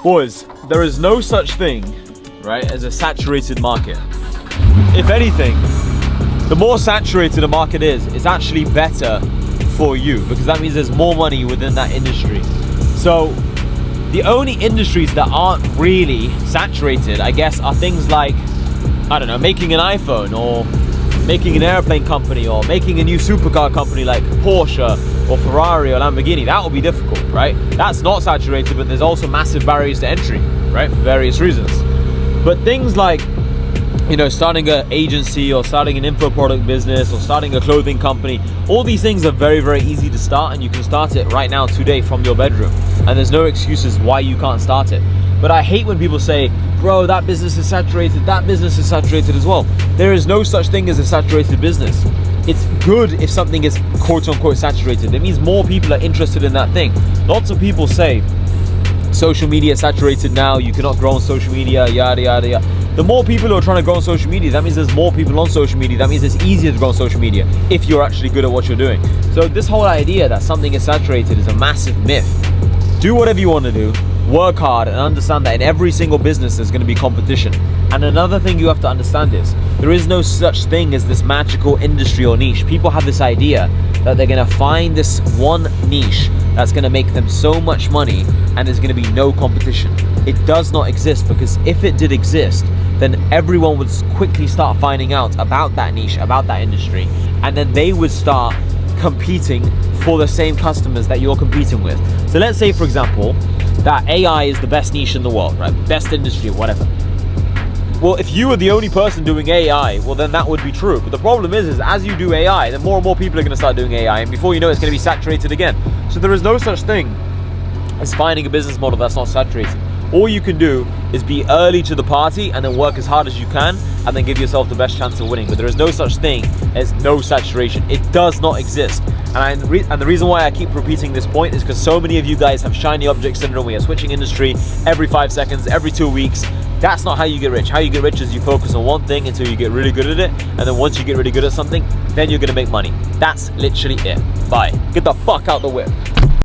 Boys, there is no such thing, right, as a saturated market. If anything, the more saturated a market is, it's actually better for you because that means there's more money within that industry. So the only industries that aren't really saturated, I guess, are things like, I don't know, making an iPhone or making an airplane company or making a new supercar company like Porsche or Ferrari or Lamborghini. That will be difficult, right? That's not saturated, but there's also massive barriers to entry, right? For various reasons. But things like, you know, starting an agency or starting an info product business or starting a clothing company, all these things are very, very easy to start, and you can start it right now today from your bedroom. And there's no excuses why you can't start it. But I hate when people say, bro, that business is saturated, that business is saturated as well. There is no such thing as a saturated business. It's good if something is quote unquote saturated. It means more people are interested in that thing. Lots of people say, social media is saturated now, you cannot grow on social media, yada, yada, yada. The more people who are trying to grow on social media, that means there's more people on social media. That means it's easier to grow on social media if you're actually good at what you're doing. So this whole idea that something is saturated is a massive myth. Do whatever you want to do, work hard, and understand that in every single business there's going to be competition. And another thing you have to understand is there is no such thing as this magical industry or niche. People have this idea that they're going to find this one niche that's going to make them so much money and there's going to be no competition. It does not exist, because if it did exist, then everyone would quickly start finding out about that niche, about that industry, and then they would start competing for the same customers that you're competing with. So let's say, for example, that AI is the best niche in the world, right? Best industry, whatever. Well, if you were the only person doing AI, well, then that would be true. But the problem is as you do AI, then more and more people are going to start doing AI, and before you know it, it's going to be saturated again. So there is no such thing as finding a business model that's not saturated. All you can do is be early to the party and then work as hard as you can and then give yourself the best chance of winning. But there is no such thing as no saturation. It does not exist. And the reason why I keep repeating this point is because so many of you guys have shiny object syndrome. We are switching industry every 5 seconds, every 2 weeks. That's not how you get rich. How you get rich is you focus on one thing until you get really good at it. And then once you get really good at something, then you're gonna make money. That's literally it. Bye. Get the fuck out the whip.